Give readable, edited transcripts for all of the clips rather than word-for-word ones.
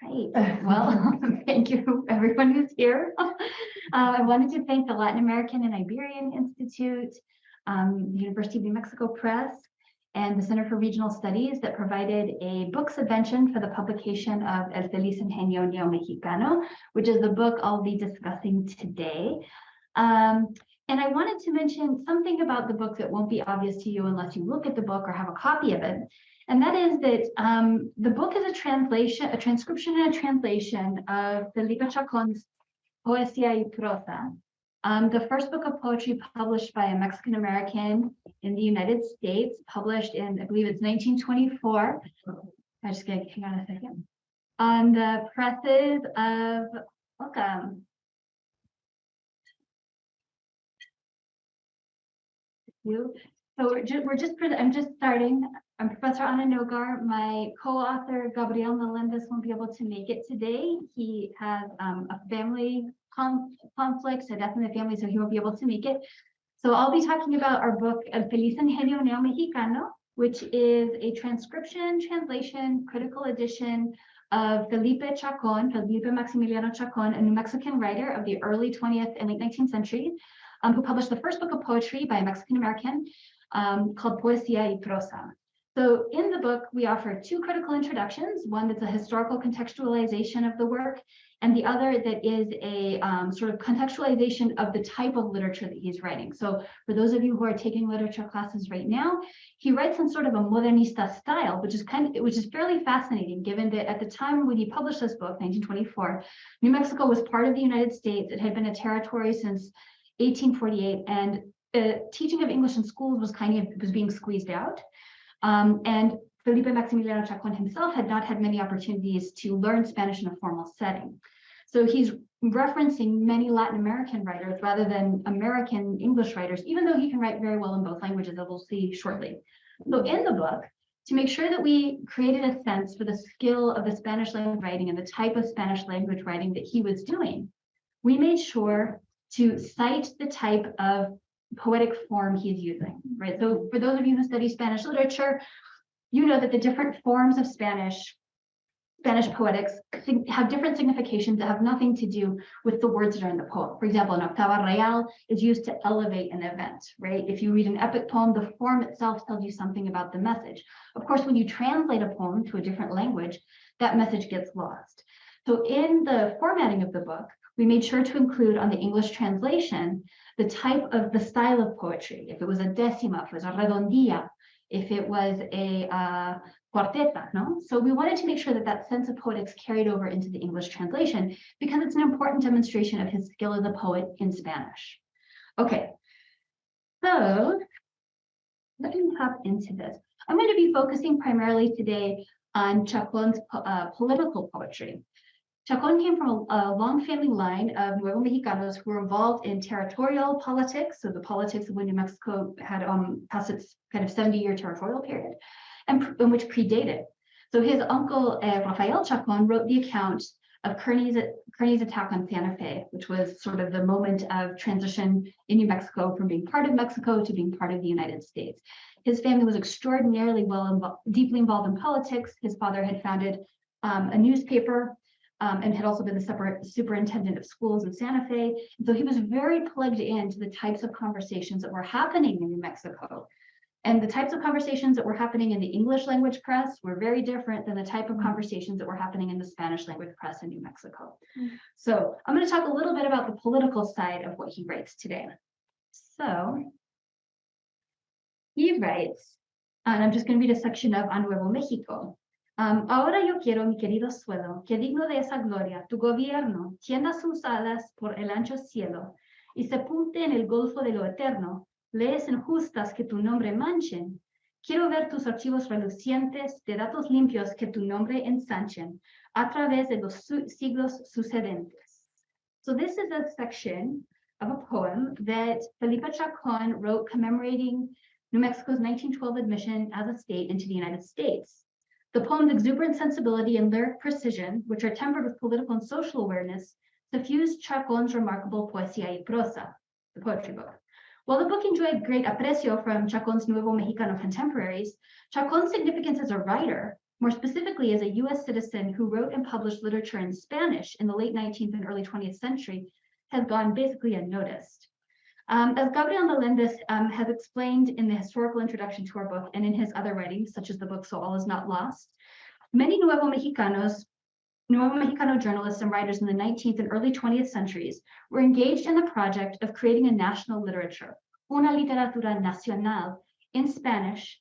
Right. Well, thank you, everyone who's here. I wanted to thank the Latin American and Iberian Institute, the University of New Mexico Press, and the Center for Regional Studies that provided a book subvention for the publication of El Feliz Ingenio Neomexicano, which is the book I'll be discussing today. And I wanted to mention something about the book that won't be obvious to you unless you look at the book or have a copy of it. And that is that the book is a transcription and a translation of Felipe Chacón's Poesía y Prosa, the first book of poetry published by a Mexican American in the United States, published in, I believe it's 1924. I just gotta hang on a second. On the presses of, welcome. So I'm just starting. I'm Professor Ana Nogar. My co-author, Gabriel Meléndez, won't be able to make it today. He has a family conflict, a death in the family, so he won't be able to make it. So I'll be talking about our book, El Feliz Ingenio Neomexicano, which is a transcription, translation, critical edition of Felipe Chacón, Felipe Maximiliano Chacón, a New Mexican writer of the early 20th and late 19th century, who published the first book of poetry by a Mexican American called Poesía y Prosa. So in the book, we offer two critical introductions, one that's a historical contextualization of the work, and the other that is a sort of contextualization of the type of literature that he's writing. So for those of you who are taking literature classes right now, he writes in sort of a modernista style, which is fairly fascinating, given that at the time when he published this book, 1924, New Mexico was part of the United States. It had been a territory since 1848, and teaching of English in schools was being squeezed out. And Felipe Maximiliano Chacón himself had not had many opportunities to learn Spanish in a formal setting. So he's referencing many Latin American writers rather than American English writers, even though he can write very well in both languages, as we'll see shortly. So in the book, to make sure that we created a sense for the skill of the Spanish language writing and the type of Spanish language writing that he was doing, we made sure to cite the type of poetic form he's using, right? So for those of you who study Spanish literature, you know that the different forms of Spanish poetics have different significations that have nothing to do with the words that are in the poem. For example, an octava real is used to elevate an event, right? If you read an epic poem, the form itself tells you something about the message. Of course, when you translate a poem to a different language, that message gets lost. So in the formatting of the book, we made sure to include on the English translation the style of poetry. If it was a decima, if it was a redondilla, if it was a cuarteta, no? So we wanted to make sure that that sense of poetics carried over into the English translation because it's an important demonstration of his skill as a poet in Spanish. Okay, so let me hop into this. I'm going to be focusing primarily today on Chacón's political poetry. Chacón came from a long family line of Nuevo Mexicanos who were involved in territorial politics, so the politics of when New Mexico had passed its kind of 70-year territorial period, and which predated. So his uncle, Rafael Chacón, wrote the account of Kearny's attack on Santa Fe, which was sort of the moment of transition in New Mexico from being part of Mexico to being part of the United States. His family was extraordinarily deeply involved in politics. His father had founded a newspaper, and had also been the superintendent of schools in Santa Fe. So he was very plugged into the types of conversations that were happening in New Mexico. And the types of conversations that were happening in the English language press were very different than the type of conversations that were happening in the Spanish language press in New Mexico. So I'm going to talk a little bit about the political side of what he writes today. So he writes, and I'm just going to read a section of A Nuevo México. Ahora yo quiero, mi querido suelo, que digno de esa gloria, tu gobierno tienda sus alas por el ancho cielo y sepulte en el golfo de lo eterno, leyes injustas que tu nombre manchen. Quiero ver tus archivos relucientes de datos limpios que tu nombre ensanchen a través de los siglos sucedentes. So this is a section of a poem that Felipe Chacón wrote commemorating New Mexico's 1912 admission as a state into the United States. The poem's exuberant sensibility and lyric precision, which are tempered with political and social awareness, suffused Chacón's remarkable Poesía y Prosa, the poetry book. While the book enjoyed great aprecio from Chacón's Nuevo Mexicano contemporaries, Chacón's significance as a writer more specifically as a US citizen who wrote and published literature in Spanish in the late 19th and early 20th century, has gone basically unnoticed. As Gabriel Meléndez has explained in the historical introduction to our book and in his other writings, such as the book So All Is Not Lost, many Nuevo Mexicano journalists and writers in the 19th and early 20th centuries were engaged in the project of creating a national literature, una literatura nacional, in Spanish,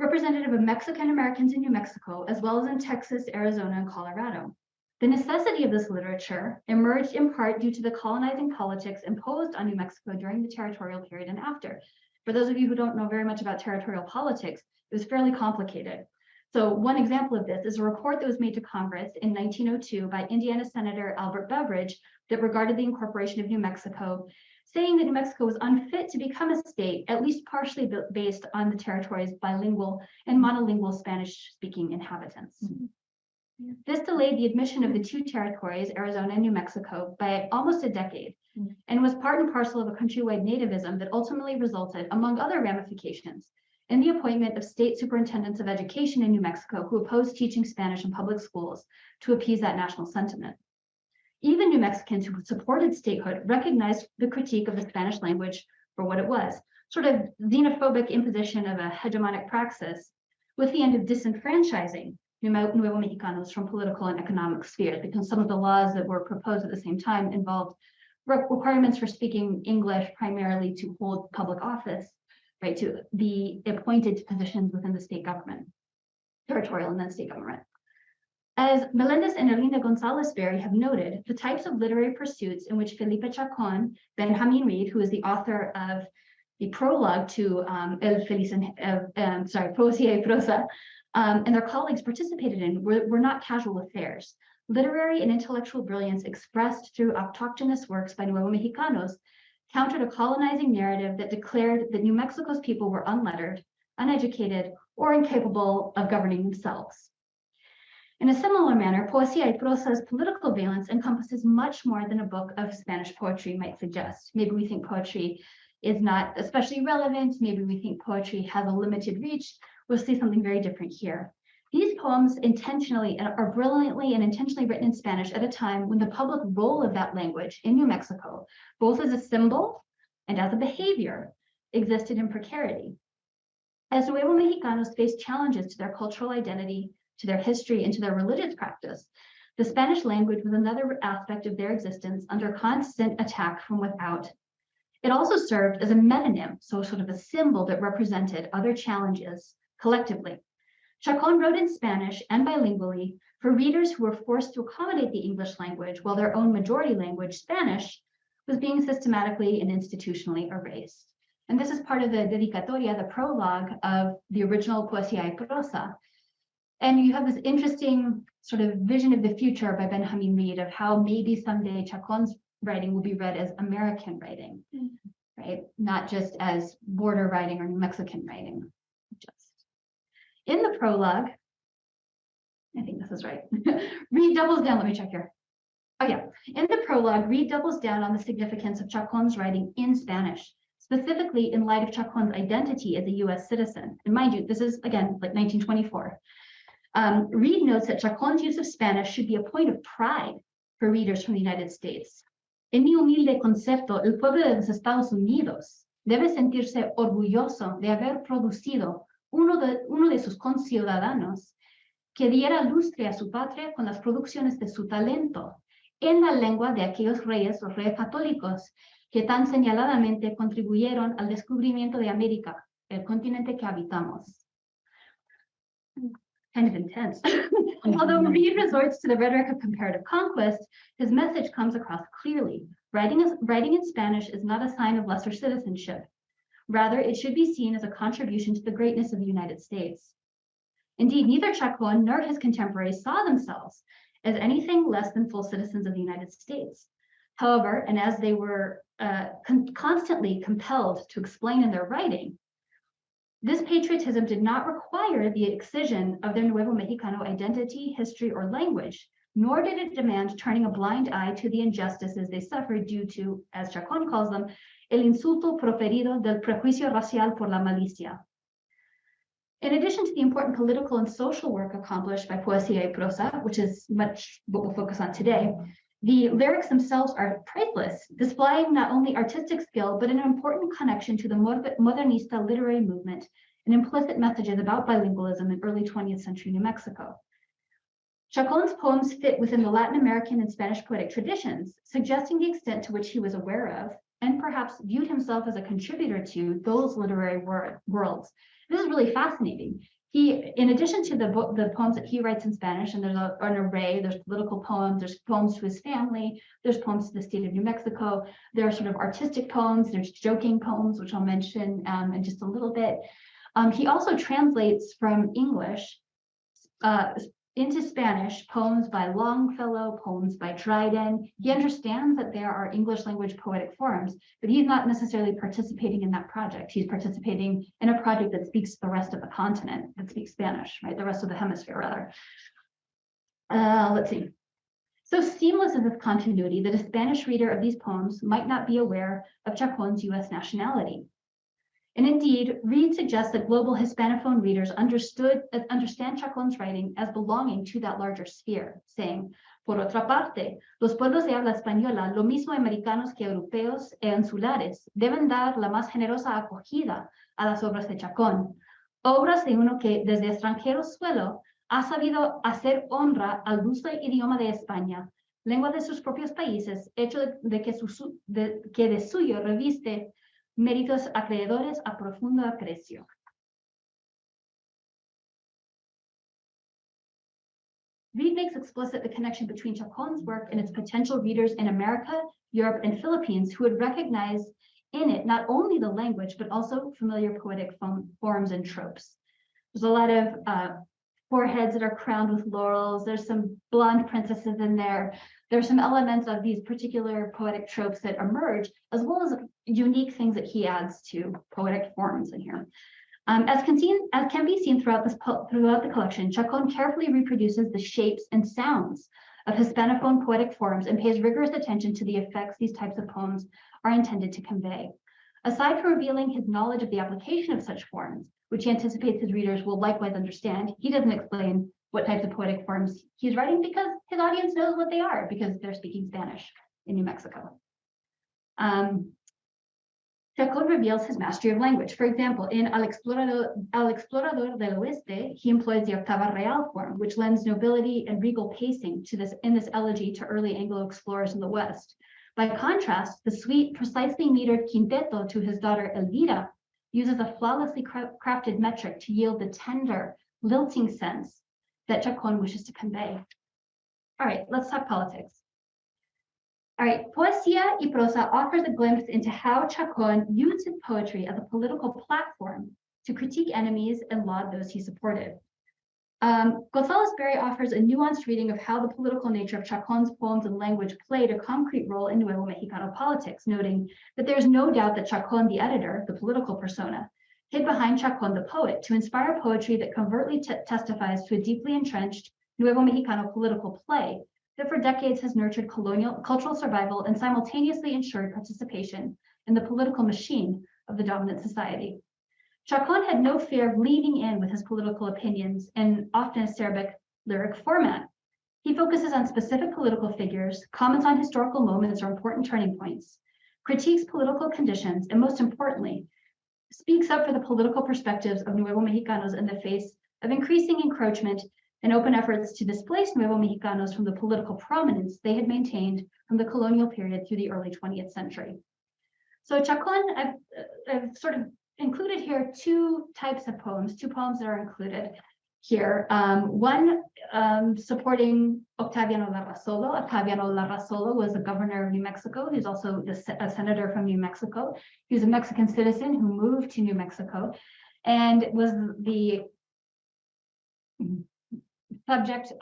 representative of Mexican Americans in New Mexico, as well as in Texas, Arizona, and Colorado. The necessity of this literature emerged in part due to the colonizing politics imposed on New Mexico during the territorial period and after. For those of you who don't know very much about territorial politics, it was fairly complicated. So one example of this is a report that was made to Congress in 1902 by Indiana Senator Albert Beveridge that regarded the incorporation of New Mexico, saying that New Mexico was unfit to become a state, at least partially based on the territory's bilingual and monolingual Spanish-speaking inhabitants. Mm-hmm. This delayed the admission of the two territories, Arizona and New Mexico, by almost a decade, and was part and parcel of a countrywide nativism that ultimately resulted, among other ramifications, in the appointment of state superintendents of education in New Mexico who opposed teaching Spanish in public schools to appease that national sentiment. Even New Mexicans who supported statehood recognized the critique of the Spanish language for what it was, sort of xenophobic imposition of a hegemonic praxis, with the end of disenfranchising Nuevo Mexicanos from political and economic spheres, because some of the laws that were proposed at the same time involved requirements for speaking English primarily to hold public office, right, to be appointed to positions within the state government, territorial and then state government. As Meléndez and Erlinda González-Berry have noted, the types of literary pursuits in which Felipe Chacón, Benjamin Reed, who is the author of the prologue to Poesía y Prosa, and their colleagues participated in were not casual affairs. Literary and intellectual brilliance expressed through autochthonous works by Nuevo Mexicanos countered a colonizing narrative that declared that New Mexico's people were unlettered, uneducated, or incapable of governing themselves. In a similar manner, Poesía y Prosa's political valence encompasses much more than a book of Spanish poetry might suggest. Maybe we think poetry is not especially relevant. Maybe we think poetry has a limited reach. We'll see something very different here. These poems are brilliantly and intentionally written in Spanish at a time when the public role of that language in New Mexico, both as a symbol and as a behavior, existed in precarity. As Nuevo Mexicanos faced challenges to their cultural identity, to their history, and to their religious practice, the Spanish language was another aspect of their existence under constant attack from without. It also served as a metonym, so sort of a symbol that represented other challenges collectively. Chacón wrote in Spanish and bilingually for readers who were forced to accommodate the English language while their own majority language, Spanish, was being systematically and institutionally erased. And this is part of the dedicatoria, the prologue of the original Poesía y Prosa. And you have this interesting sort of vision of the future by Benjamin Reed of how maybe someday Chacón's writing will be read as American writing, right? Not just as border writing or New Mexican writing. In the prologue, I think this is right. Reed doubles down, let me check here. Oh yeah, in the prologue, Reed doubles down on the significance of Chacón's writing in Spanish, specifically in light of Chacón's identity as a US citizen. And mind you, this is again, like 1924. Reed notes that Chacón's use of Spanish should be a point of pride for readers from the United States. En mi humilde concepto, el pueblo de los Estados Unidos debe sentirse orgulloso de haber producido uno de sus conciudadanos que diera lustre a su patria con las producciones de su talento en la lengua de aquellos reyes, los reyes católicos, que tan señaladamente contribuyeron al descubrimiento de América, el continente que habitamos. Kind of intense. Although Reed resorts to the rhetoric of comparative conquest, his message comes across clearly. Writing in Spanish is not a sign of lesser citizenship. Rather, it should be seen as a contribution to the greatness of the United States. Indeed, neither Chacón nor his contemporaries saw themselves as anything less than full citizens of the United States. However, and as they were constantly compelled to explain in their writing, this patriotism did not require the excision of their Nuevo Mexicano identity, history, or language, nor did it demand turning a blind eye to the injustices they suffered due to, as Chacón calls them, el insulto proferido del prejuicio racial por la malicia. In addition to the important political and social work accomplished by Poesía y Prosa, which is much what we'll focus on today, the lyrics themselves are priceless, displaying not only artistic skill, but an important connection to the modernista literary movement and implicit messages about bilingualism in early 20th century New Mexico. Chacón's poems fit within the Latin American and Spanish poetic traditions, suggesting the extent to which he was aware of, and perhaps viewed himself as a contributor to, those literary worlds. This is really fascinating. He, in addition to the poems that he writes in Spanish, and there's an array, there's political poems, there's poems to his family, there's poems to the state of New Mexico, there are sort of artistic poems, there's joking poems, which I'll mention in just a little bit. He also translates from English into Spanish poems by Longfellow, poems by Dryden. He understands that there are English language poetic forms, but he's not necessarily participating in that project. He's participating in a project that speaks the rest of the continent, that speaks Spanish, right? The rest of the hemisphere, rather. Let's see. So seamless is this continuity that a Spanish reader of these poems might not be aware of Chacón's US nationality. And indeed, Reed suggests that global Hispanophone readers understand Chacón's writing as belonging to that larger sphere, saying, por otra parte, los pueblos de habla española, lo mismo americanos que europeos e insulares, deben dar la más generosa acogida a las obras de Chacón, obras de uno que desde extranjero suelo ha sabido hacer honra al dulce idioma de España, lengua de sus propios países, hecho de que de suyo reviste méritos acreedores a profundo aprecio. Reed makes explicit the connection between Chacón's work and its potential readers in America, Europe, and Philippines who would recognize in it not only the language, but also familiar poetic forms and tropes. There's a lot of foreheads that are crowned with laurels. There's some blonde princesses in there. There's some elements of these particular poetic tropes that emerge, as well as unique things that he adds to poetic forms in here. As can be seen throughout the collection, Chacón carefully reproduces the shapes and sounds of Hispanophone poetic forms and pays rigorous attention to the effects these types of poems are intended to convey. Aside from revealing his knowledge of the application of such forms, which he anticipates his readers will likewise understand, he doesn't explain what types of poetic forms he's writing because his audience knows what they are because they're speaking Spanish in New Mexico. Chacón reveals his mastery of language. For example, in Al Explorador del Oeste, he employs the octava real form, which lends nobility and regal pacing to this elegy to early Anglo explorers in the West. By contrast, the sweet, precisely metered quinteto to his daughter Elvira uses a flawlessly crafted metric to yield the tender, lilting sense that Chacón wishes to convey. All right, let's talk politics. All right, Poesía y Prosa offers a glimpse into how Chacón used his poetry as a political platform to critique enemies and laud those he supported. González-Berry offers a nuanced reading of how the political nature of Chacón's poems and language played a concrete role in Nuevo Mexicano politics, noting that there's no doubt that Chacón, the editor, the political persona, hid behind Chacón, the poet, to inspire poetry that covertly testifies to a deeply entrenched Nuevo Mexicano political play that for decades has nurtured cultural survival and simultaneously ensured participation in the political machine of the dominant society. Chacón had no fear of leaning in with his political opinions in often acerbic lyric format. He focuses on specific political figures, comments on historical moments or important turning points, critiques political conditions, and most importantly, speaks up for the political perspectives of Nuevo Mexicanos in the face of increasing encroachment and open efforts to displace Nuevo Mexicanos from the political prominence they had maintained from the colonial period through the early 20th century. So Chacón, I've sort of included here two types of poems, two poems that are included here. One supporting Octaviano Larrazolo. Octaviano Larrazolo was the governor of New Mexico. He's also a senator from New Mexico. He was a Mexican citizen who moved to New Mexico and was the object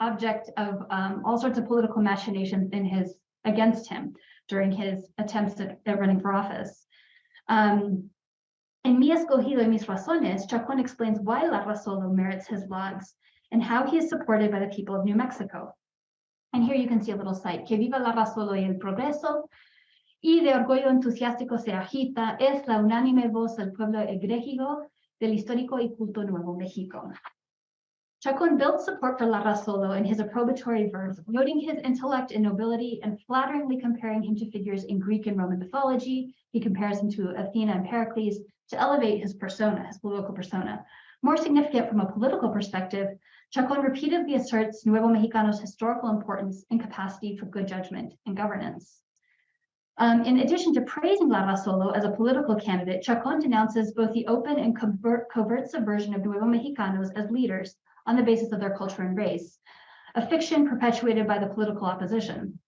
of all sorts of political machinations against him during his attempts at running for office. In Mi Escogido y Mis Razones, Chacón explains why Larrazolo merits his lauds and how he is supported by the people of New Mexico. And here you can see a little cite. Que viva Larrazolo y el progreso, y de orgullo entusiástico se agita, es la unánime voz del pueblo egregido, del histórico y culto Nuevo México. Chacón built support for La Solo in his approbatory verse, noting his intellect and nobility and flatteringly comparing him to figures in Greek and Roman mythology. He compares him to Athena and Pericles to elevate his persona, his political persona. More significant from a political perspective, Chacón repeatedly asserts Nuevo Mexicano's historical importance and capacity for good judgment and governance. In addition to praising La Solo as a political candidate, Chacón denounces both the open and covert subversion of Nuevo Mexicanos as leaders on the basis of their culture and race, a fiction perpetuated by the political opposition.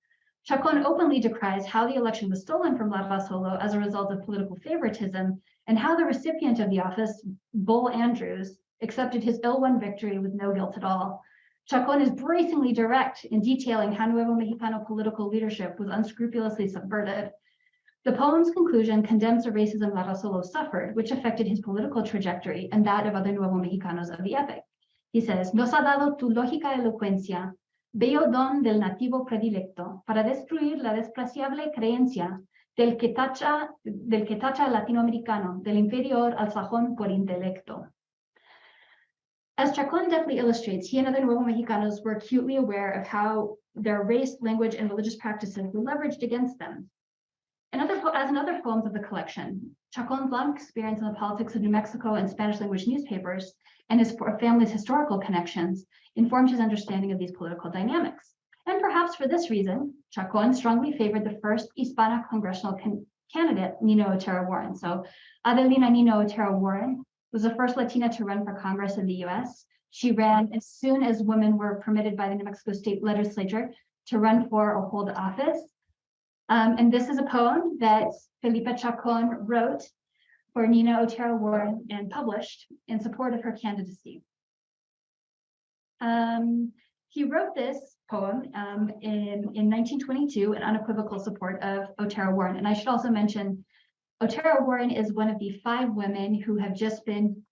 Chacón openly decries how the election was stolen from La Solo as a result of political favoritism, and how the recipient of the office, Bull Andrews, accepted his ill-won victory with no guilt at all. Chacón is bracingly direct in detailing how Nuevo Mexicano political leadership was unscrupulously subverted. The poem's conclusion condemns the racism La Solo suffered, which affected his political trajectory and that of other Nuevo Mexicanos of the epic. He says, "Nos ha dado tu lógica elocuencia, bello don del nativo predilecto, para destruir la despreciable creencia del que tacha al latinoamericano, del inferior al sajón por intelecto." As Chacón deftly illustrates, he and other Nuevo Mexicanos were acutely aware of how their race, language, and religious practices were leveraged against them. As in other poems of the collection, Chacón's long experience in the politics of New Mexico and Spanish-language newspapers and his family's historical connections informed his understanding of these political dynamics. And perhaps for this reason, Chacón strongly favored the first Hispana congressional candidate, Nina Otero Warren. So Adelina Nina Otero Warren was the first Latina to run for Congress in the US. She ran as soon as women were permitted by the New Mexico State Legislature to run for or hold office. And this is a poem that Felipe Chacón wrote for Nina Otero Warren and published in support of her candidacy. He wrote this poem in 1922 in unequivocal support of Otero Warren. And I should also mention, Otero Warren is one of the 5 women who have just been,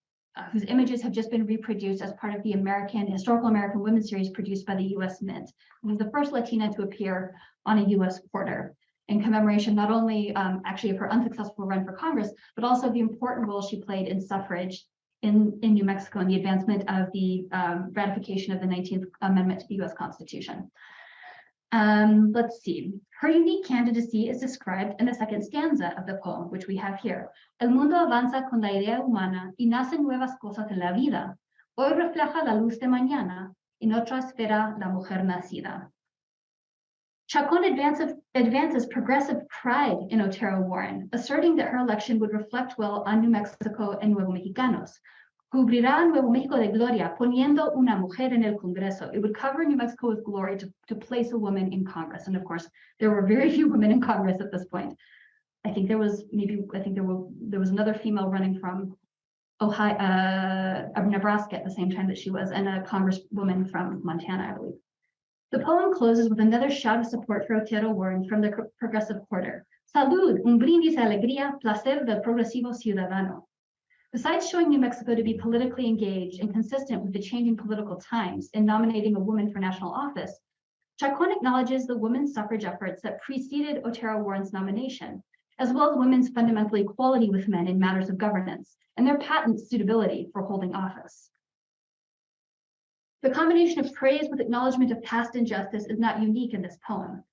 whose images have just been reproduced as part of the Historical American Women series produced by the US Mint. She's the first Latina to appear on a US quarter, in commemoration not only actually of her unsuccessful run for Congress, but also the important role she played in suffrage in New Mexico and the advancement of the ratification of the 19th Amendment to the US Constitution. Let's see. Her unique candidacy is described in the second stanza of the poem, which we have here. El mundo avanza con la idea humana y nacen nuevas cosas en la vida. Hoy refleja la luz de mañana, en otra esfera la mujer nacida. Chacón advances progressive pride in Otero Warren, asserting that her election would reflect well on New Mexico and Nuevo Mexicanos. Cubrirá Nuevo México de gloria, poniendo una mujer en el Congreso. It would cover New Mexico with glory to place a woman in Congress. And of course, there were very few women in Congress at this point. I think there was another female running from Nebraska at the same time that she was, and a congresswoman from Montana, I believe. The poem closes with another shout of support for Otero Warren from the progressive quarter. Salud, un brindis de alegría, placer del progresivo ciudadano. Besides showing New Mexico to be politically engaged and consistent with the changing political times in nominating a woman for national office, Chacón acknowledges the women's suffrage efforts that preceded Otero Warren's nomination, as well as women's fundamental equality with men in matters of governance and their patent suitability for holding office. The combination of praise with acknowledgement of past injustice is not unique in this poem.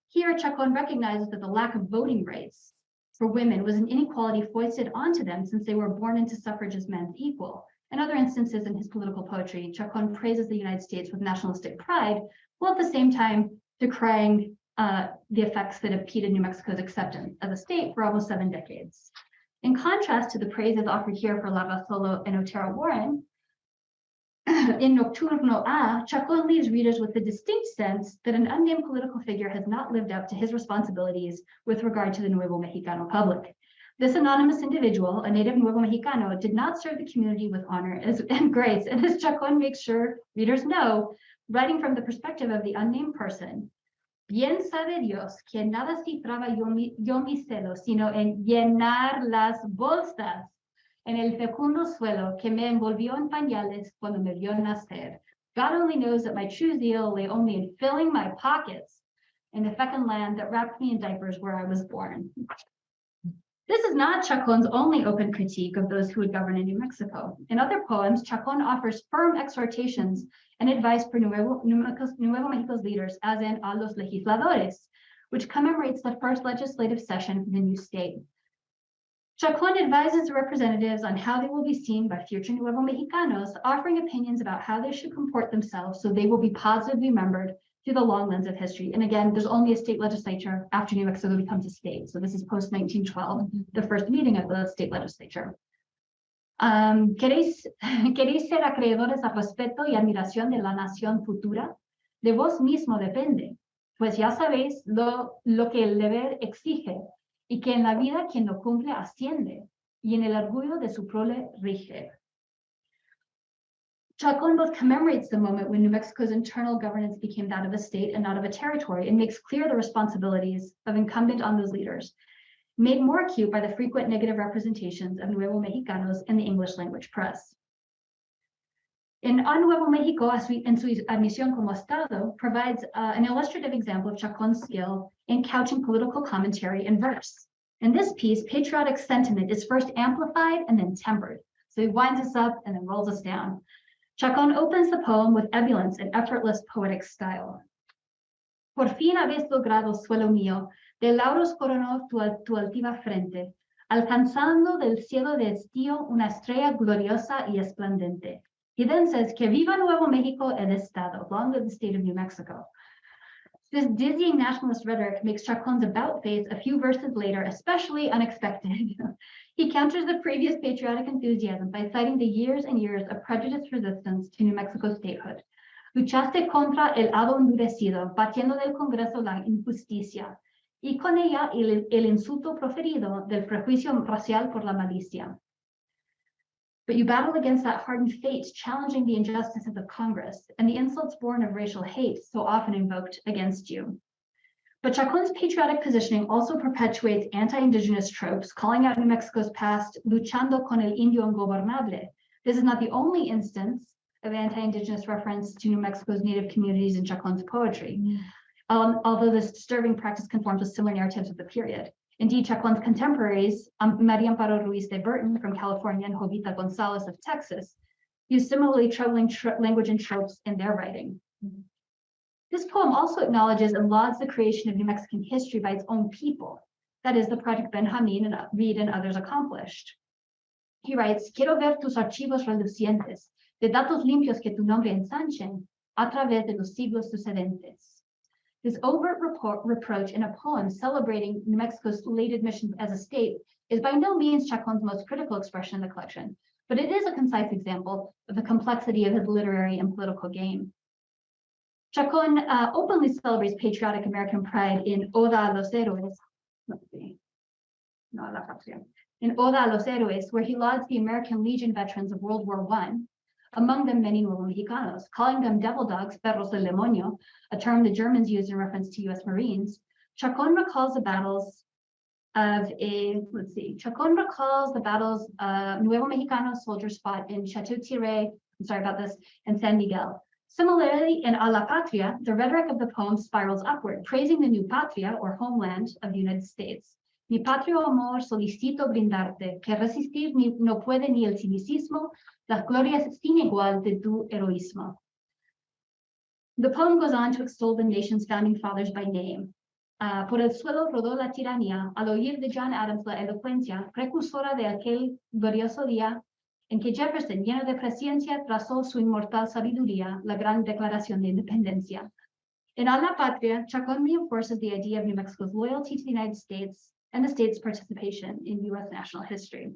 Here, Chacón recognizes that the lack of voting rights for women was an inequality foisted onto them since they were born into suffrage as men's equal. In other instances in his political poetry, Chacón praises the United States with nationalistic pride, while at the same time decrying the effects that impeded New Mexico's acceptance as a state for almost 7 decades. In contrast to the praises offered here for La Solo and Otero Warren, in Nocturno A, Chacón leaves readers with the distinct sense that an unnamed political figure has not lived up to his responsibilities with regard to the Nuevo Mexicano public. This anonymous individual, a native Nuevo Mexicano, did not serve the community with honor and grace, and as Chacón makes sure readers know, writing from the perspective of the unnamed person, bien sabe Dios que nada cifraba yo mi celo, sino en llenar las bolsas en el fecundo suelo que me envolvió en pañales cuando me vio nacer. God only knows that my true zeal lay only in filling my pockets in the fecund land that wrapped me in diapers where I was born. This is not Chacón's only open critique of those who would govern in New Mexico. In other poems, Chacón offers firm exhortations and advice for Nuevo Mexico's leaders, as in A los Legisladores, which commemorates the first legislative session for the new state. Chacón advises representatives on how they will be seen by future Nuevo Mexicanos, offering opinions about how they should comport themselves so they will be positively remembered through the long lens of history. And again, there's only a state legislature after New Mexico becomes a state. So this is post-1912, the first meeting of the state legislature. ¿Queréis ser acreedores al respeto y admiración de la nación futura? De vos mismo depende, pues ya sabéis lo que el deber exige, y que en la vida quien lo cumple asciende, y en el orgullo de su prole rige. Chacón both commemorates the moment when New Mexico's internal governance became that of a state and not of a territory, and makes clear the responsibilities of incumbent on those leaders, made more acute by the frequent negative representations of Nuevo Mexicanos in the English language press. In A Nuevo México, en su admisión como Estado, provides an illustrative example of Chacón's skill in couching political commentary in verse. In this piece, patriotic sentiment is first amplified and then tempered. So he winds us up and then rolls us down. Chacón opens the poem with ebullience and effortless poetic style. Por fin habéis logrado, suelo mío, de lauros coronó tu altiva frente, alcanzando del cielo de estío una estrella gloriosa y esplendente. He then says, que viva Nuevo México el Estado, long live the state of New Mexico. This dizzying nationalist rhetoric makes Chacón's about face a few verses later especially unexpected. He counters the previous patriotic enthusiasm by citing the years and years of prejudiced resistance to New Mexico statehood. Luchaste contra el hado endurecido, batiendo del Congreso la injusticia, y con ella el insulto proferido del prejuicio racial por la malicia. But you battle against that hardened fate, challenging the injustice of the Congress and the insults born of racial hate so often invoked against you. But Chacón's patriotic positioning also perpetuates anti-indigenous tropes, calling out New Mexico's past, luchando con el indio ingobernable. This is not the only instance of anti-indigenous reference to New Mexico's native communities in Chacón's poetry, although this disturbing practice conforms with similar narratives of the period. Indeed, Chacón's contemporaries, María Amparo Ruiz de Burton from California and Jovita Gonzalez of Texas, use similarly troubling language and tropes in their writing. This poem also acknowledges and lauds the creation of New Mexican history by its own people. That is the project Benjamín and Reed and others accomplished. He writes, quiero ver tus archivos relucientes, de datos limpios que tu nombre ensanchen, a través de los siglos sucedentes. This overt reproach in a poem celebrating New Mexico's late admission as a state is by no means Chacón's most critical expression in the collection, but it is a concise example of the complexity of his literary and political game. Chacón openly celebrates patriotic American pride in Oda a los Héroes. Let's see. No, La Patria. In Oda a los Héroes, where he lauds the American Legion veterans of World War I, among them many Nuevo Mexicanos, calling them devil dogs, perros del demonio, a term the Germans used in reference to US Marines. Chacón recalls the battles of Nuevo Mexicano soldiers fought in Chateau Thierry, I'm sorry about this, and San Miguel. Similarly, in A la Patria, the rhetoric of the poem spirals upward, praising the new patria, or homeland, of the United States. Mi patrio amor solicito brindarte, que resistir no puede ni el cinicismo, las glorias sin igual de tu heroísmo. The poem goes on to extol the nation's founding fathers by name. Por el suelo rodó la tiranía, al oír de John Adams la elocuencia, precursora de aquel glorioso día en que Jefferson, lleno de presciencia, trazó su inmortal sabiduría, la gran declaración de independencia. In A la Patria, Chacón reinforces the idea of New Mexico's loyalty to the United States and the state's participation in U.S. national history.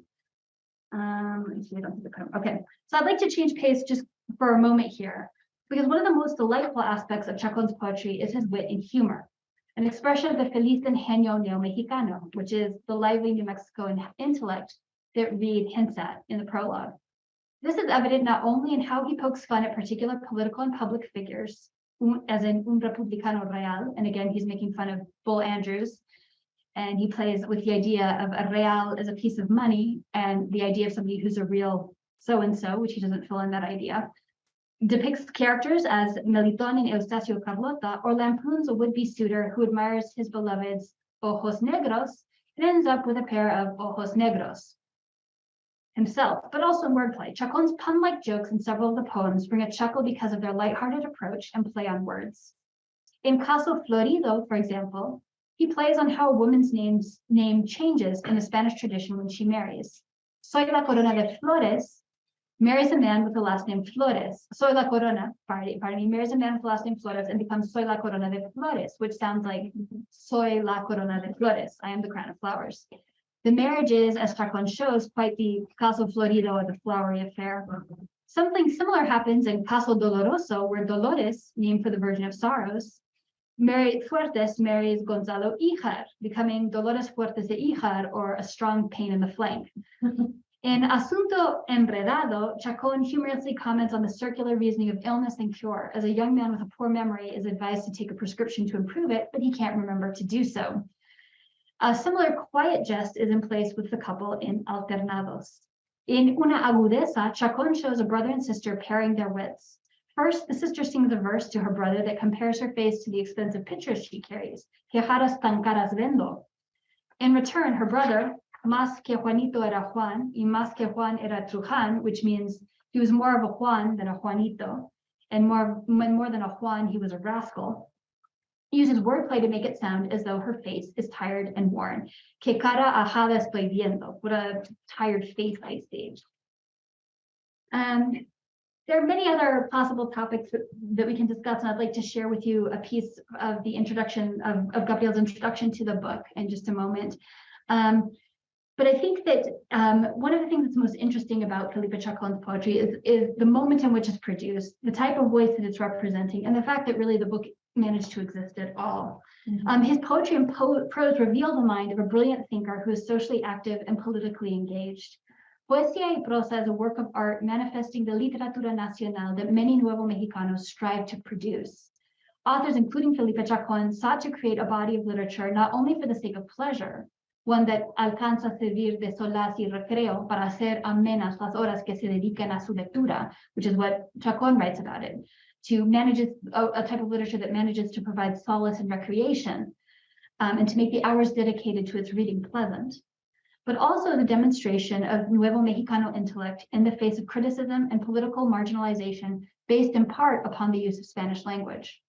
Okay, so I'd like to change pace just for a moment here, because one of the most delightful aspects of Chacón's poetry is his wit and humor, an expression of the Feliz Ingenio Neomexicano, which is the lively New Mexican intellect that Reed hints at in the prologue. This is evident not only in how he pokes fun at particular political and public figures, as in un republicano real, and again, he's making fun of Bull Andrews, and he plays with the idea of a real as a piece of money, and the idea of somebody who's a real so-and-so, which he doesn't fill in that idea, depicts characters as Melitón and Eustacio Carlota, or lampoons a would-be suitor who admires his beloved's ojos negros It ends up with a pair of ojos negros himself, but also in wordplay. Chacón's pun-like jokes in several of the poems bring a chuckle because of their lighthearted approach and play on words. In Caso Florido, for example, he plays on how a woman's name changes in the Spanish tradition when she marries. Soy la Corona de Flores marries a man with the last name Flores. Soy la Corona, pardon me, marries a man with the last name Flores and becomes Soy la Corona de Flores, which sounds like Soy la Corona de Flores. I am the crown of flowers. The marriage is, as Chacón shows, quite the Caso Florido or the flowery affair. Something similar happens in Caso Doloroso, where Dolores, named for the Virgin of Sorrows, Fuertes marries Gonzalo Ijar, becoming Dolores Fuertes de Ijar, or a strong pain in the flank. In Asunto Enredado, Chacón humorously comments on the circular reasoning of illness and cure, as a young man with a poor memory is advised to take a prescription to improve it, but he can't remember to do so. A similar quiet jest is in place with the couple in Alternados. In Una Agudeza, Chacón shows a brother and sister pairing their wits. First, the sister sings a verse to her brother that compares her face to the expensive pictures she carries. Que jaras tan caras vendo. In return, her brother, más que Juanito era Juan, y más que Juan era Trujan, which means he was more of a Juan than a Juanito, and more than a Juan, he was a rascal, uses wordplay to make it sound as though her face is tired and worn. Que cara ajada estoy viendo. What a tired face I staged. There are many other possible topics that we can discuss, and I'd like to share with you a piece of the introduction of Gabriel's introduction to the book in just a moment. But I think that one of the things that's most interesting about Felipe Chacón's poetry is the moment in which it's produced, the type of voice that it's representing, and the fact that really the book managed to exist at all. Mm-hmm. His poetry and prose reveal the mind of a brilliant thinker who is socially active and politically engaged. Poesía y prosa is a work of art manifesting the literatura nacional that many Nuevo Mexicanos strive to produce. Authors, including Felipe Chacón, sought to create a body of literature not only for the sake of pleasure, one that alcanza a servir de solaz y recreo para hacer amenas las horas que se dedican a su lectura, which is what Chacón writes about it, to manage a type of literature that manages to provide solace and recreation, and to make the hours dedicated to its reading pleasant, but also the demonstration of Nuevo Mexicano intellect in the face of criticism and political marginalization based in part upon the use of Spanish language.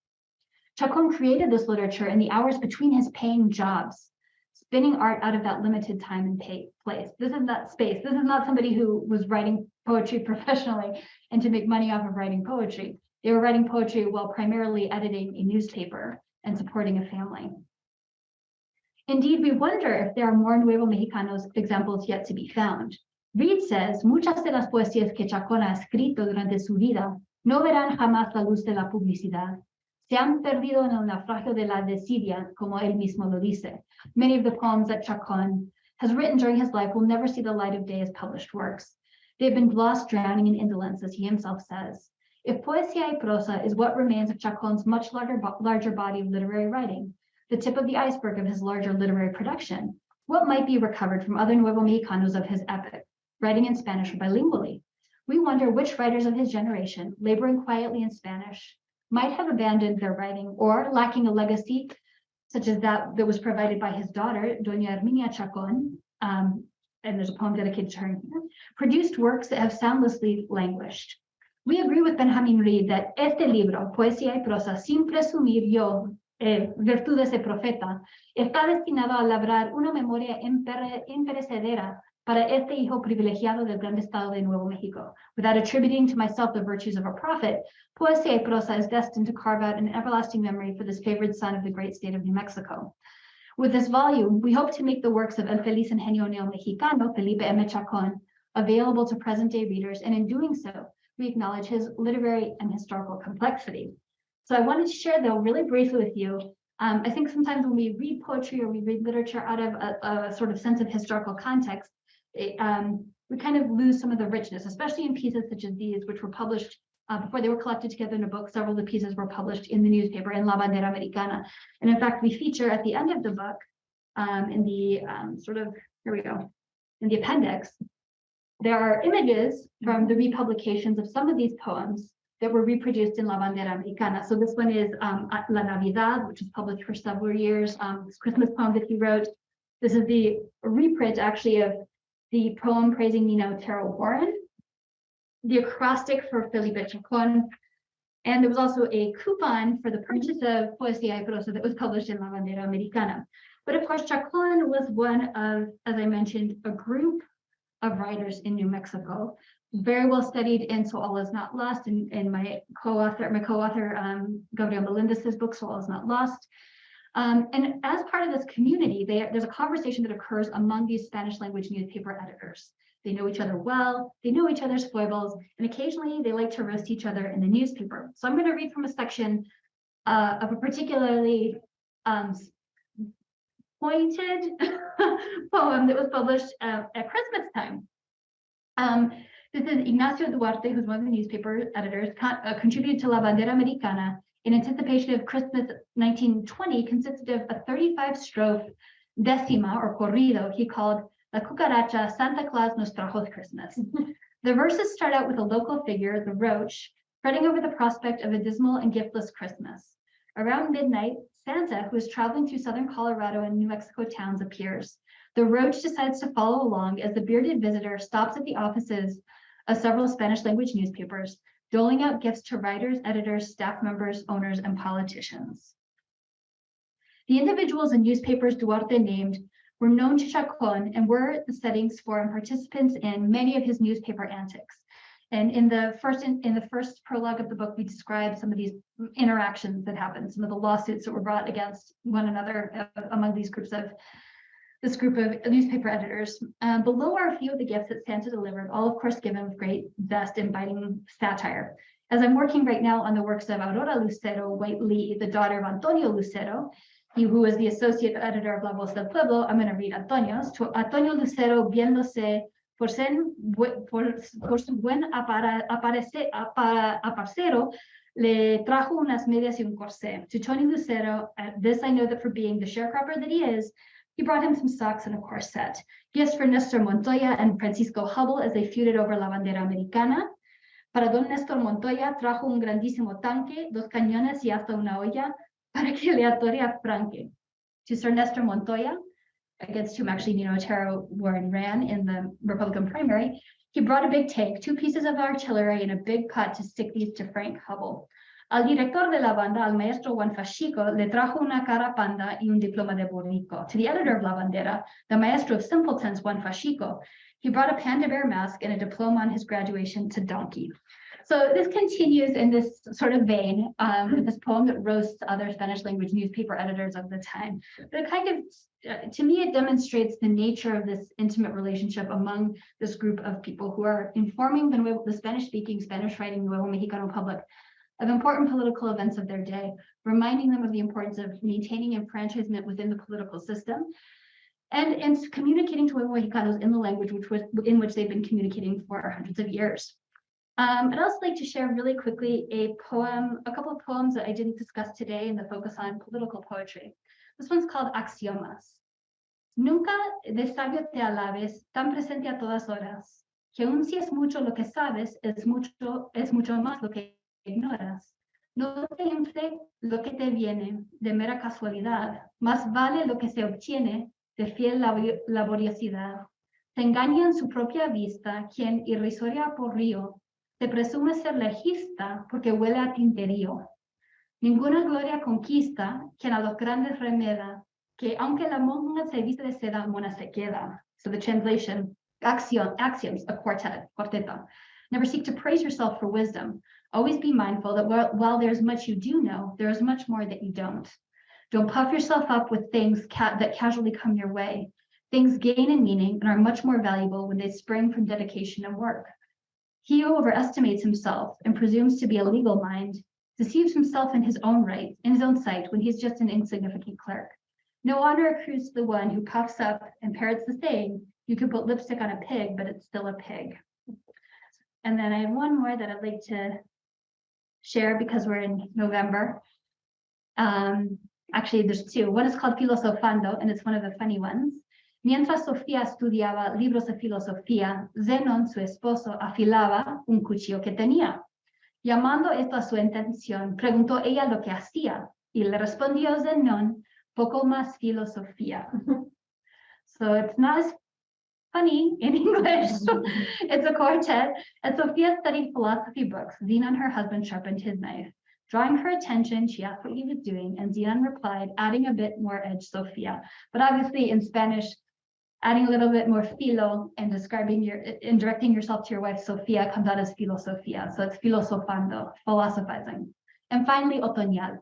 Chacón created this literature in the hours between his paying jobs, spinning art out of that limited time and place. This is not space. This is not somebody who was writing poetry professionally and to make money off of writing poetry. They were writing poetry while primarily editing a newspaper and supporting a family. Indeed, we wonder if there are more Nuevo Mexicanos examples yet to be found. Reed says, muchas de las poesías que Chacón ha escrito durante su vida no verán jamás la luz de la publicidad. Se han perdido en el naufragio de la desidia, como él mismo lo dice. Many of the poems that Chacón has written during his life will never see the light of day as published works. They have been lost drowning in indolence, as he himself says. If poesía y prosa is what remains of Chacón's much larger body of literary writing, the tip of the iceberg of his larger literary production, what might be recovered from other Nuevo Mexicanos of his epoch, writing in Spanish or bilingually? We wonder which writers of his generation, laboring quietly in Spanish, might have abandoned their writing or, lacking a legacy such as that was provided by his daughter, Doña Herminia Chacón, and there's a poem dedicated to her here, produced works that have soundlessly languished. We agree with Benjamin Reed that este libro, Poesía y Prosa, sin presumir yo virtudes de profeta, está destinado a labrar una memoria imperecedera para este hijo privilegiado del gran estado de Nuevo México. Without attributing to myself the virtues of a prophet, Poesía y Prosa is destined to carve out an everlasting memory for this favored son of the great state of New Mexico. With this volume, we hope to make the works of El Feliz Ingenio Neomexicano, Felipe M. Chacón, available to present-day readers, and in doing so, we acknowledge his literary and historical complexity. So I wanted to share, though, really briefly with you. I think sometimes when we read poetry or we read literature out of a sort of sense of historical context, we kind of lose some of the richness, especially in pieces such as these, which were published before they were collected together in a book. Several of the pieces were published in the newspaper in La Bandera Americana. And in fact, we feature at the end of the book, in the in the appendix, there are images from the republications of some of these poems that were reproduced in La Bandera Americana. So this one is La Navidad, which was published for several years, this Christmas poem that he wrote. This is the reprint, actually, of the poem praising Nina Otero Warren, the acrostic for Felipe Chacón, and there was also a coupon for the purchase of Poesía y Prosa that was published in La Bandera Americana. But of course, Chacón was one of, as I mentioned, a group of writers in New Mexico, very well studied in So All Is Not Lost, and my co-author, Gabriel Meléndez's book, So All Is Not Lost. And as part of this community, there's a conversation that occurs among these Spanish language newspaper editors. They know each other well, they know each other's foibles, and occasionally they like to roast each other in the newspaper. So I'm going to read from a section of a particularly pointed poem that was published at Christmas time. This is Ignacio Duarte, who's one of the newspaper editors, contributed to La Bandera Americana in anticipation of Christmas 1920, consisted of a 35-strophe décima or corrido he called La Cucaracha, Santa Claus Nos Trajo Christmas. The verses start out with a local figure, the roach, fretting over the prospect of a dismal and giftless Christmas. Around midnight, Santa, who is traveling through southern Colorado and New Mexico towns, appears. The roach decides to follow along as the bearded visitor stops at the offices of several Spanish language newspapers, doling out gifts to writers, editors, staff members, owners, and politicians. The individuals and newspapers Duarte named were known to Chacón and were the settings for and participants in many of his newspaper antics. And in the first prologue of the book, we describe some of these interactions that happened, some of the lawsuits that were brought against one another among this group of newspaper editors. Below are a few of the gifts that Santa delivered, all of course given with great zest and biting satire. As I'm working right now on the works of Aurora Lucero White Lee, the daughter of Antonio Lucero, he who was the associate editor of La Voz del Pueblo, I'm going to read Antonio's. To Antonio Lucero, bien lo sé, por su buen aparcero, le trajo unas medias y un corsé. To Tony Lucero, this I know that for being the sharecropper that he is, he brought him some socks and a corset. Gifts for Nestor Montoya and Francisco Hubble as they feuded over La Bandera Americana. Para don Nestor Montoya trajo un grandísimo tanque, dos cañones y hasta una olla para que le atore a Franque. To Sir Nestor Montoya, against whom actually Nina Otero Warren ran in the Republican primary, he brought a big tank, 2 pieces of artillery, and a big pot to stick these to Frank Hubble. Al director de la banda, al maestro Juan Fascico, le trajo una cara panda y un diploma de borrico. To the editor of La Bandera, the maestro of simpletons, Juan Fascico, he brought a panda bear mask and a diploma on his graduation to donkey. So this continues in this sort of vein with this poem that roasts other Spanish language newspaper editors of the time. But it kind of, to me, it demonstrates the nature of this intimate relationship among this group of people who are informing the Spanish-speaking, Spanish-writing Nuevo Mexicano public of important political events of their day, reminding them of the importance of maintaining enfranchisement within the political system, and communicating to Nuevo Mexicanos in the language in which they've been communicating for hundreds of years. I'd also like to share really quickly a couple of poems that I didn't discuss today in the focus on political poetry. This one's called Axiomas. Nunca de sabio te alabes, tan presente a todas horas, que aun si es mucho lo que sabes, es mucho más lo que ignoras. No te infle lo que te viene de mera casualidad, más vale lo que se obtiene de fiel laboriosidad. Se engaña en su propia vista quien irrisoria por río, te presume ser legista porque huele a tinterío. Ninguna gloria conquista quien a los grandes remeda, que aunque la monja se viste de seda, mona se queda. So the translation, axioms, a quarteto. Never seek to praise yourself for wisdom. Always be mindful that while there's much you do know, there is much more that you don't. Don't puff yourself up with things that casually come your way. Things gain in meaning and are much more valuable when they spring from dedication and work. He who overestimates himself and presumes to be a legal mind deceives himself in his own right, in his own sight, when he's just an insignificant clerk. No honor accrues to the one who puffs up and parrots the saying, you can put lipstick on a pig, but it's still a pig. And then I have one more that I'd like to share because we're in November. Actually, there's 2. One is called Filosofando, and it's one of the funny ones. Mientras Sofía estudiaba libros de filosofía, Zenón, su esposo, afilaba un cuchillo que tenía. Llamando esto a su atención, preguntó ella lo que hacía, y le respondió Zenón, poco más filosofía. So it's not as funny in English. It's a quartet. As Sophia studied philosophy books, Zina and her husband sharpened his knife. Drawing her attention, she asked what he was doing, and Zinan replied, adding a bit more edge, Sophia. But obviously in Spanish, adding a little bit more filo and directing yourself to your wife, Sophia, comes out as filosofía. So it's filosofando, philosophizing. And finally, otoñal.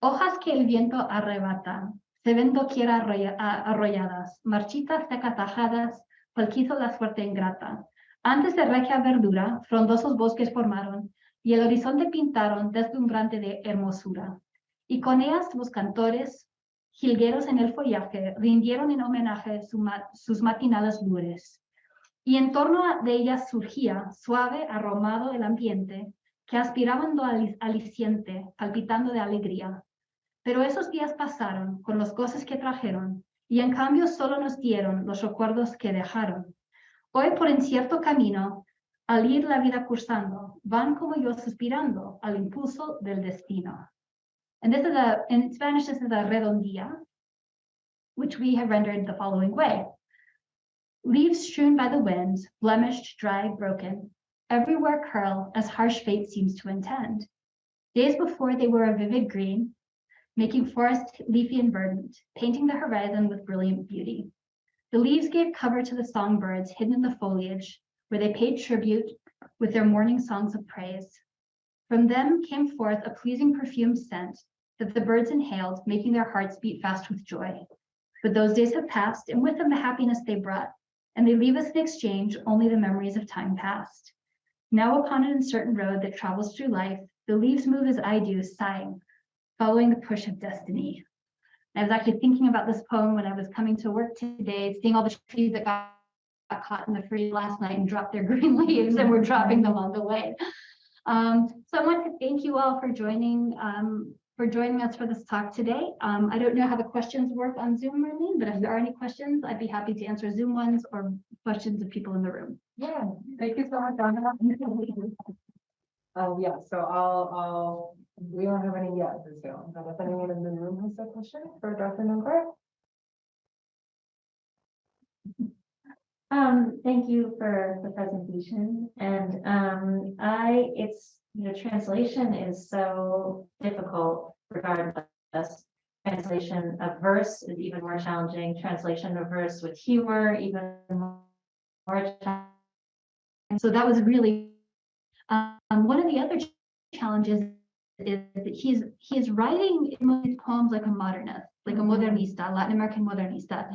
Hojas que el viento arrebata, se ven doquiera arrolladas, marchitas, secas, tajadas, quiso la suerte ingrata. Antes de regia verdura, frondosos bosques formaron, y el horizonte pintaron deslumbrante de hermosura. Y con ellas los cantores, jilgueros en el follaje, rindieron en homenaje sus matinales lures. Y en torno de ellas surgía, suave, aromado el ambiente, que aspiraban lo aliciente, palpitando de alegría. Pero esos días pasaron, con los goces que trajeron, y en cambio solo nos dieron los recuerdos que dejaron. Hoy por incierto camino, al ir la vida cursando, van como yo suspirando al impulso del destino. And this is in Spanish, this is a redondilla, which we have rendered the following way. Leaves strewn by the wind, blemished, dry, broken, everywhere curl as harsh fate seems to intend. Days before they were a vivid green, making forest leafy and verdant, painting the horizon with brilliant beauty. The leaves gave cover to the songbirds hidden in the foliage, where they paid tribute with their morning songs of praise. From them came forth a pleasing perfumed scent that the birds inhaled, making their hearts beat fast with joy. But those days have passed, and with them the happiness they brought, and they leave us in exchange only the memories of time past. Now upon an uncertain road that travels through life, the leaves move as I do, sighing, following the push of destiny. I was actually thinking about this poem when I was coming to work today, seeing all the trees that got caught in the freeze last night and dropped their green leaves, and we're dropping them on the way. So I want to thank you all for joining us for this talk today. I don't know how the questions work on Zoom, Marlene, but if there are any questions, I'd be happy to answer Zoom ones or questions of people in the room. Yeah, thank you so much, Donna. Yeah, so we don't have any yet for Zoom, but if anyone in the room has a question for Dr. Nogar. Thank you for the presentation, and translation is so difficult regardless. Translation of verse is even more challenging. Translation of verse with humor even more challenging. So that was really one of the other challenges is that he's writing his poems like a modernist, like a modernista, Latin American modernista.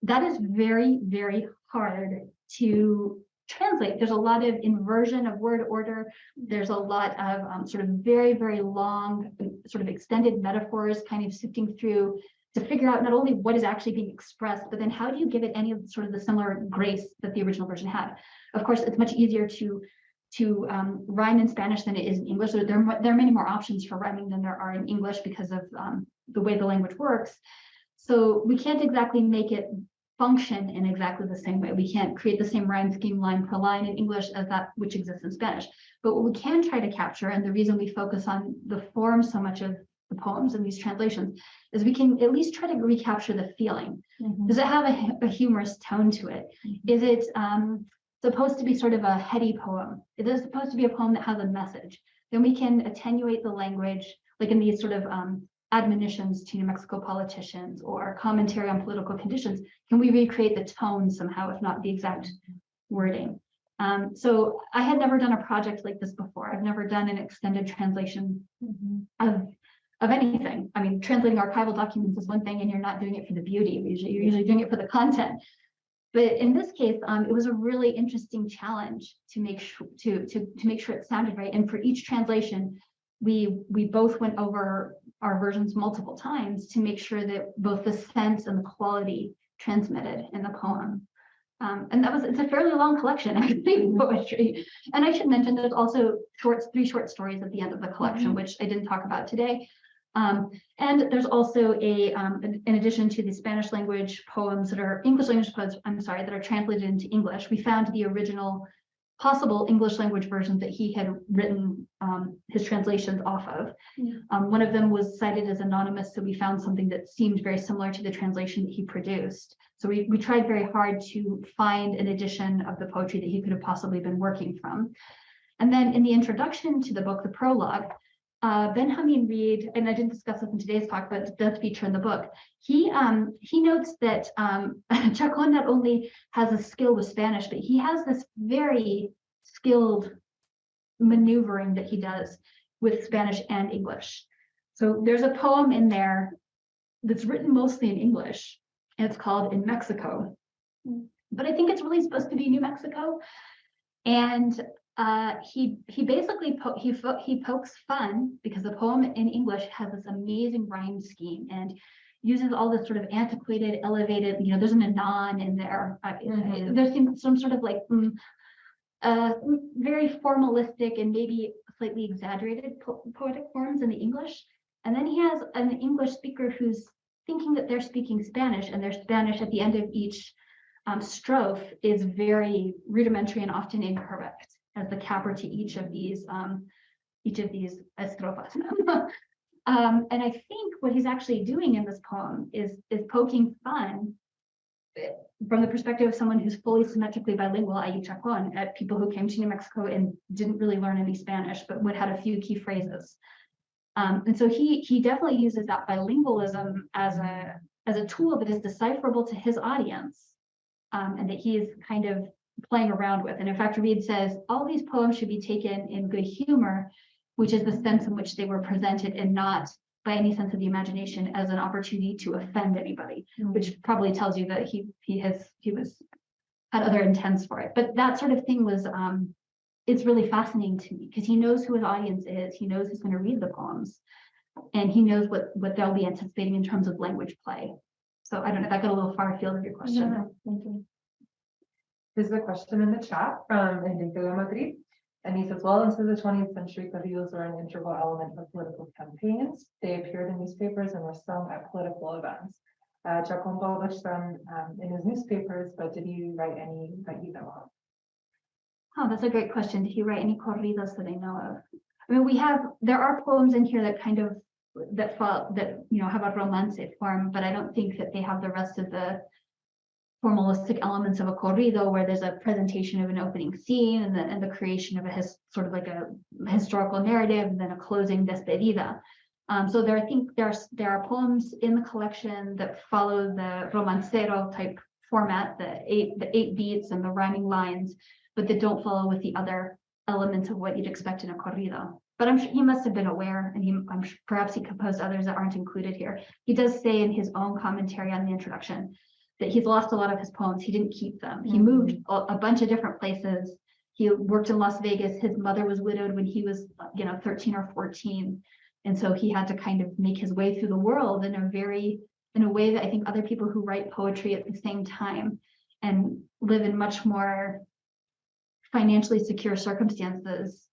That is very, very hard to translate. There's a lot of inversion of word order. There's a lot of sort of very, very long, sort of extended metaphors kind of sifting through to figure out not only what is actually being expressed, but then how do you give it any of sort of the similar grace that the original version had. Of course, it's much easier to rhyme in Spanish than it is in English. So there are many more options for rhyming than there are in English because of the way the language works. So we can't exactly make it function in exactly the same way. We can't create the same rhyme scheme line per line in English as that which exists in Spanish. But what we can try to capture, and the reason we focus on the form so much of the poems in these translations, is we can at least try to recapture the feeling. Does it have a humorous tone to it? Is it supposed to be sort of a heady poem? Is it supposed to be a poem that has a message? Then we can attenuate the language, like in these sort of admonitions to New Mexico politicians or commentary on political conditions. Can we recreate the tone somehow, if not the exact wording? So I had never done a project like this before. I've never done an extended translation of anything. I mean, translating archival documents is one thing, and you're not doing it for the beauty. You're usually doing it for the content. But in this case, it was a really interesting challenge to make sure to make sure it sounded right. And for each translation, we both went over our versions multiple times to make sure that both the sense and the quality transmitted in the poem. And it's a fairly long collection, actually, poetry. And I should mention there's also three short stories at the end of the collection, which I didn't talk about today. And there's also in addition to the Spanish language poems that are English language poems, that are translated into English, we found the original possible English language versions that he had written his translations off of. One of them was cited as anonymous, so we found something that seemed very similar to the translation that he produced. So we tried very hard to find an edition of the poetry that he could have possibly been working from. And then in the introduction to the book, the prologue, Benjamin Reed, and I didn't discuss this in today's talk, but it does feature in the book. He notes that Chacón not only has a skill with Spanish, but he has this very skilled maneuvering that he does with Spanish and English. So there's a poem in there that's written mostly in English, and it's called In Mexico. But I think it's really supposed to be New Mexico. And he basically he pokes fun because the poem in English has this amazing rhyme scheme and uses all this sort of antiquated, elevated, there's an anon in there. There's some sort of like very formalistic and maybe slightly exaggerated poetic forms in the English. And then he has an English speaker who's thinking that they're speaking Spanish, and their Spanish at the end of each strophe is very rudimentary and often incorrect as the capper to each of these estrofas. And I think what he's actually doing in this poem is poking fun from the perspective of someone who's fully symmetrically bilingual, i.e. Chacón, at people who came to New Mexico and didn't really learn any Spanish, but would had a few key phrases. And so he definitely uses that bilingualism as a tool that is decipherable to his audience, and that he is kind of playing around with. And in fact, Reed says all these poems should be taken in good humor, which is the sense in which they were presented, and not by any sense of the imagination as an opportunity to offend anybody, which probably tells you that he had other intents for it. But that sort of thing was it's really fascinating to me because he knows who his audience is, he knows who's going to read the poems, and he knows what they'll be anticipating in terms of language play. So I don't know if that got a little far afield of your question. No, thank you. There's a question in the chat from Enrique de Madrid, and he says, well into the 20th century, corridos were an integral element of political campaigns. They appeared in newspapers and were sung at political events. Chacón published them in his newspapers, but did he write any that you know of? Oh, that's a great question. Did he write any corridos that I know of? I mean, there are poems in here that kind of have a romance form, but I don't think that they have the rest of the formalistic elements of a corrido, where there's a presentation of an opening scene and the creation of sort of like a historical narrative, and then a closing despedida. So I think there are poems in the collection that follow the romancero type format, the eight beats and the rhyming lines, but that don't follow with the other elements of what you'd expect in a corrido. But I'm sure he must have been aware, and perhaps he composed others that aren't included here. He does say in his own commentary on the introduction that he's lost a lot of his poems. He didn't keep them. He moved a bunch of different places. He worked in Las Vegas. His mother was widowed when he was 13 or 14. And so he had to kind of make his way through the world in a way that I think other people who write poetry at the same time and live in much more financially secure circumstances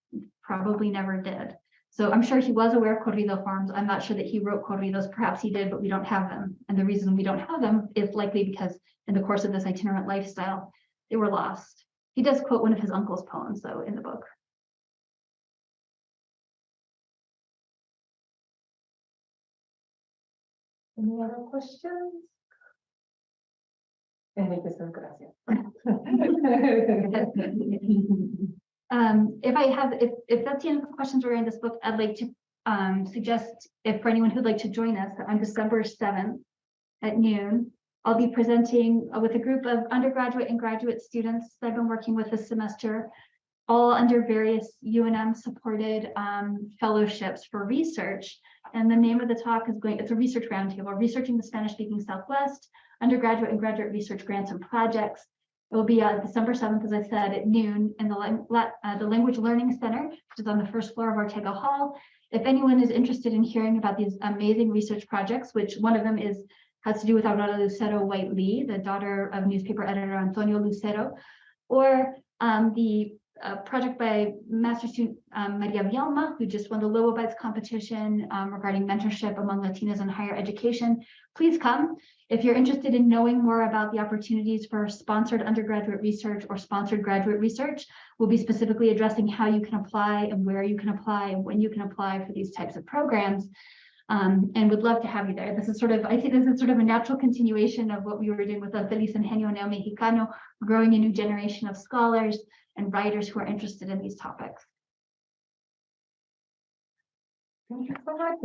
probably never did. So I'm sure he was aware of corrido forms. I'm not sure that he wrote corridos. Perhaps he did, but we don't have them. And the reason we don't have them is likely because in the course of this itinerant lifestyle, they were lost. He does quote one of his uncle's poems, though, in the book. Any other questions? Enrique says gracias. If that's the end of the questions regarding this book, I'd like to suggest, if for anyone who'd like to join us on December 7th at noon, I'll be presenting with a group of undergraduate and graduate students that I've been working with this semester, all under various UNM supported fellowships for research. And the name of the talk it's a research roundtable, Researching the Spanish-Speaking Southwest, Undergraduate and Graduate Research Grants and Projects. It will be December 7th, as I said, at noon in the Language Learning Center, which is on the first floor of Ortega Hall. If anyone is interested in hearing about these amazing research projects, which one of them has to do with Aurora Lucero White Lee, the daughter of newspaper editor Antonio Lucero, or the a project by master student Maria Vilma, who just won the Lobo Bites competition regarding mentorship among Latinas in higher education. Please come. If you're interested in knowing more about the opportunities for sponsored undergraduate research or sponsored graduate research, we'll be specifically addressing how you can apply and where you can apply and when you can apply for these types of programs. And would love to have you there. This is sort of, I think this is sort of a natural continuation of what we were doing with the Feliz Ingenio Neomexicano, growing a new generation of scholars and writers who are interested in these topics. Thank you so much.